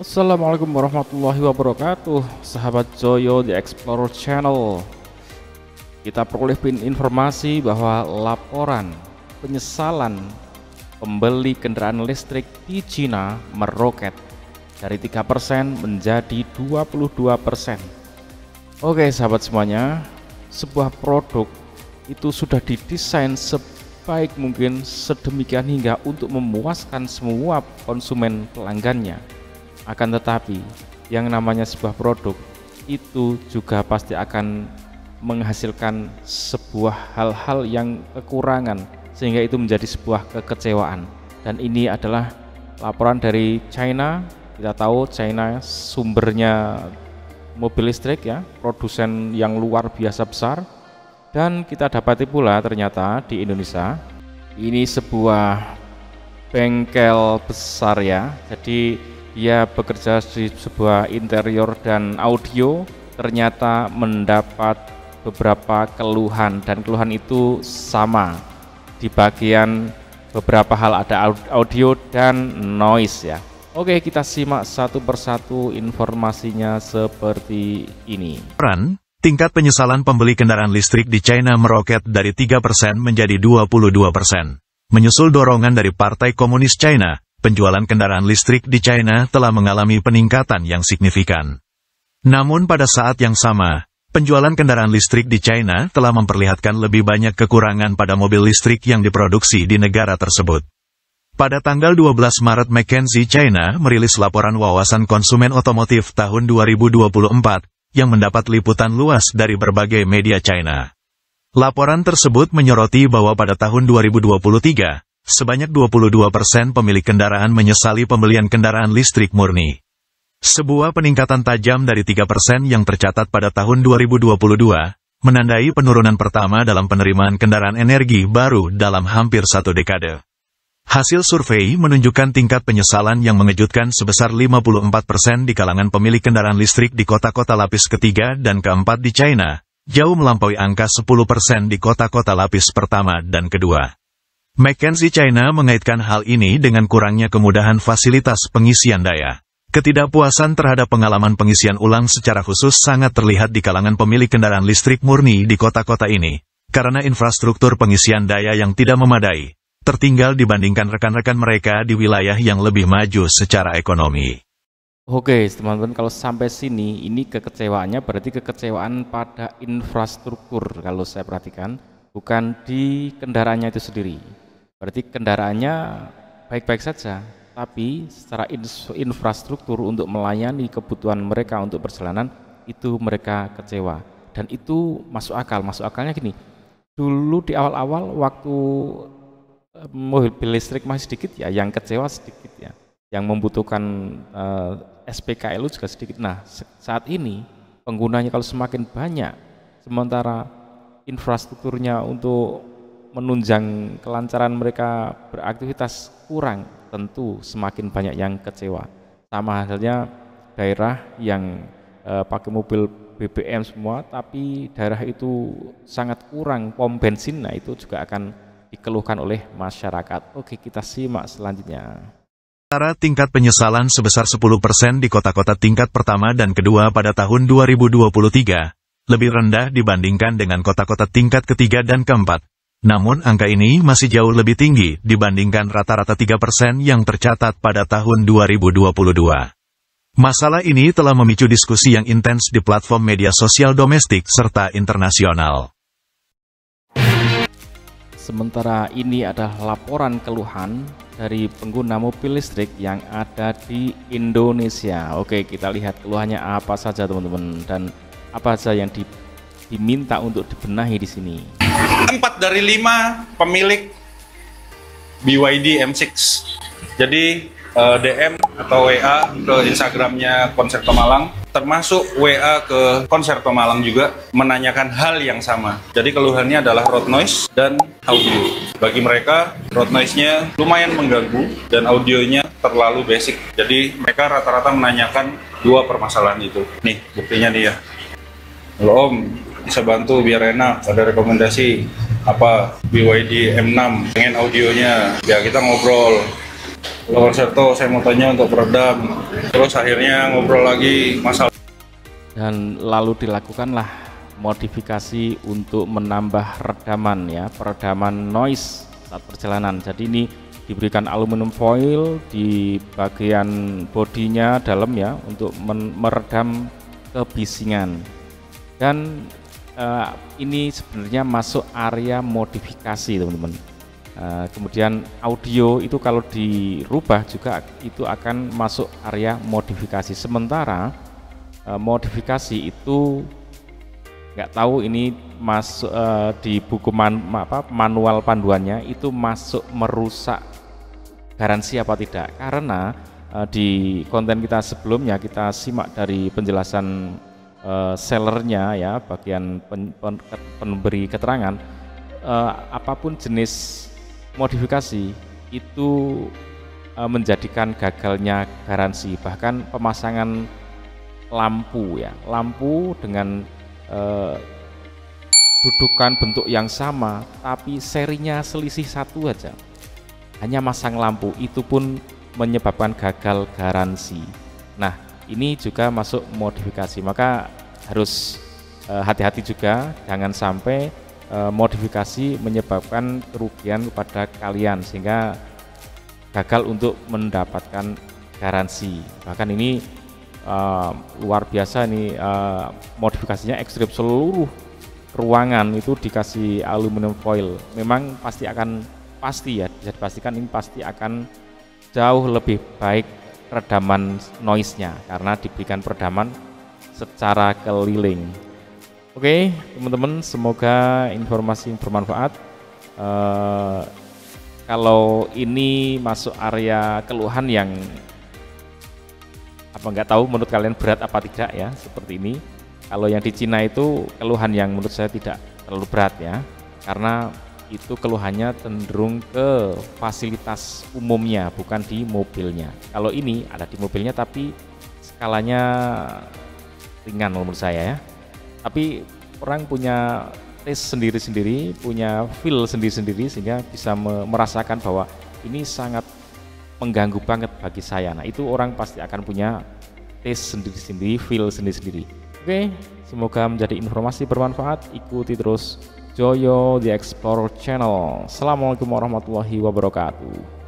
Assalamualaikum warahmatullahi wabarakatuh, sahabat Joyo The Explorer Channel. Kita peroleh informasi bahwa laporan penyesalan pembeli kendaraan listrik di Cina meroket dari 3% menjadi 22%. Oke sahabat semuanya, sebuah produk itu sudah didesain sebaik mungkin sedemikian hingga untuk memuaskan semua konsumen pelanggannya. Akan tetapi yang namanya sebuah produk itu juga pasti akan menghasilkan sebuah hal-hal yang kekurangan, sehingga itu menjadi sebuah kekecewaan. Dan ini adalah laporan dari China. Kita tahu China sumbernya mobil listrik ya, produsen yang luar biasa besar. Dan kita dapati pula ternyata di Indonesia ini sebuah bengkel besar ya. Jadi dia bekerja di sebuah interior dan audio, ternyata mendapat beberapa keluhan, dan keluhan itu sama di bagian beberapa hal, ada audio dan noise ya. Oke, kita simak satu persatu informasinya seperti ini. Tingkat penyesalan pembeli kendaraan listrik di China meroket dari 3% menjadi 22%. Menyusul dorongan dari Partai Komunis China, penjualan kendaraan listrik di China telah mengalami peningkatan yang signifikan. Namun pada saat yang sama, penjualan kendaraan listrik di China telah memperlihatkan lebih banyak kekurangan pada mobil listrik yang diproduksi di negara tersebut. Pada tanggal 12 Maret, McKinsey China merilis laporan wawasan konsumen otomotif tahun 2024 yang mendapat liputan luas dari berbagai media China. Laporan tersebut menyoroti bahwa pada tahun 2023, sebanyak 22% pemilik kendaraan menyesali pembelian kendaraan listrik murni. Sebuah peningkatan tajam dari 3% yang tercatat pada tahun 2022, menandai penurunan pertama dalam penerimaan kendaraan energi baru dalam hampir satu dekade. Hasil survei menunjukkan tingkat penyesalan yang mengejutkan sebesar 54% di kalangan pemilik kendaraan listrik di kota-kota lapis ketiga dan keempat di China, jauh melampaui angka 10% di kota-kota lapis pertama dan kedua. McKinsey China mengaitkan hal ini dengan kurangnya kemudahan fasilitas pengisian daya. Ketidakpuasan terhadap pengalaman pengisian ulang secara khusus sangat terlihat di kalangan pemilik kendaraan listrik murni di kota-kota ini, karena infrastruktur pengisian daya yang tidak memadai, tertinggal dibandingkan rekan-rekan mereka di wilayah yang lebih maju secara ekonomi. Oke teman-teman, kalau sampai sini ini kekecewaannya berarti kekecewaan pada infrastruktur kalau saya perhatikan, bukan di kendaraannya itu sendiri. Berarti kendaraannya baik-baik saja, tapi secara infrastruktur untuk melayani kebutuhan mereka untuk perjalanan itu mereka kecewa. Dan itu masuk akal. Masuk akalnya gini, dulu di awal-awal waktu mobil listrik masih sedikit ya, yang kecewa sedikit ya, yang membutuhkan SPKLU juga sedikit. Nah saat ini penggunanya kalau semakin banyak, sementara infrastrukturnya untuk menunjang kelancaran mereka beraktivitas kurang, tentu semakin banyak yang kecewa. Sama halnya daerah yang pakai mobil BBM semua, tapi daerah itu sangat kurang pom bensin, nah itu juga akan dikeluhkan oleh masyarakat. Oke, kita simak selanjutnya. Sementara tingkat penyesalan sebesar 10% di kota-kota tingkat pertama dan kedua pada tahun 2023, lebih rendah dibandingkan dengan kota-kota tingkat ketiga dan keempat. Namun angka ini masih jauh lebih tinggi dibandingkan rata-rata 3% yang tercatat pada tahun 2022. Masalah ini telah memicu diskusi yang intens di platform media sosial domestik serta internasional. Sementara ini adalah laporan keluhan dari pengguna mobil listrik yang ada di Indonesia. Oke, kita lihat keluhannya apa saja teman-teman, dan apa saja yang diminta untuk dibenahi di sini. 4 dari 5 pemilik BYD M6. Jadi DM atau WA ke Instagramnya Konserto Malang, termasuk WA ke Konserto Malang juga menanyakan hal yang sama. Jadi keluhannya adalah road noise dan audio. Bagi mereka road noise-nya lumayan mengganggu dan audionya terlalu basic. Jadi mereka rata-rata menanyakan dua permasalahan itu. Nih buktinya nih ya. Halo Om, bisa bantu biar enak, ada rekomendasi apa BYD M6 pengen audionya, ya kita ngobrol. Halo Serto, saya mau tanya untuk peredam. Terus akhirnya ngobrol lagi masalah. Dan lalu dilakukanlah modifikasi untuk menambah redaman ya, peredaman noise saat perjalanan. Jadi ini diberikan aluminium foil di bagian bodinya dalam ya, untuk meredam kebisingan. Dan ini sebenarnya masuk area modifikasi teman-teman. Kemudian audio itu kalau dirubah juga itu akan masuk area modifikasi. Sementara modifikasi itu nggak tahu ini masuk di buku manual panduannya itu masuk merusak garansi apa tidak, karena di konten kita sebelumnya kita simak dari penjelasan sellernya ya, bagian pemberi keterangan, apapun jenis modifikasi itu menjadikan gagalnya garansi. Bahkan pemasangan lampu ya, lampu dengan dudukan bentuk yang sama tapi serinya selisih satu aja, hanya masang lampu itu pun menyebabkan gagal garansi. Nah ini juga masuk modifikasi, maka harus hati-hati juga, jangan sampai modifikasi menyebabkan kerugian kepada kalian sehingga gagal untuk mendapatkan garansi. Bahkan ini luar biasa nih, modifikasinya ekstrim, seluruh ruangan itu dikasih aluminium foil. Memang pasti ya, bisa dipastikan ini pasti akan jauh lebih baik redaman noise-nya karena diberikan peredaman secara keliling. Oke teman-teman, semoga informasi bermanfaat. Kalau ini masuk area keluhan yang nggak tahu menurut kalian berat apa tidak ya, seperti ini. Kalau yang di Cina itu keluhan yang menurut saya tidak terlalu berat ya, karena itu keluhannya cenderung ke fasilitas umumnya, bukan di mobilnya. Kalau ini ada di mobilnya tapi skalanya ringan menurut saya ya. Tapi orang punya taste sendiri-sendiri, punya feel sendiri-sendiri sehingga bisa merasakan bahwa ini sangat mengganggu banget bagi saya. Nah itu orang pasti akan punya taste sendiri-sendiri, feel sendiri-sendiri. Oke, semoga menjadi informasi bermanfaat. Ikuti terus Joyo The Explorer Channel. Assalamualaikum warahmatullahi wabarakatuh.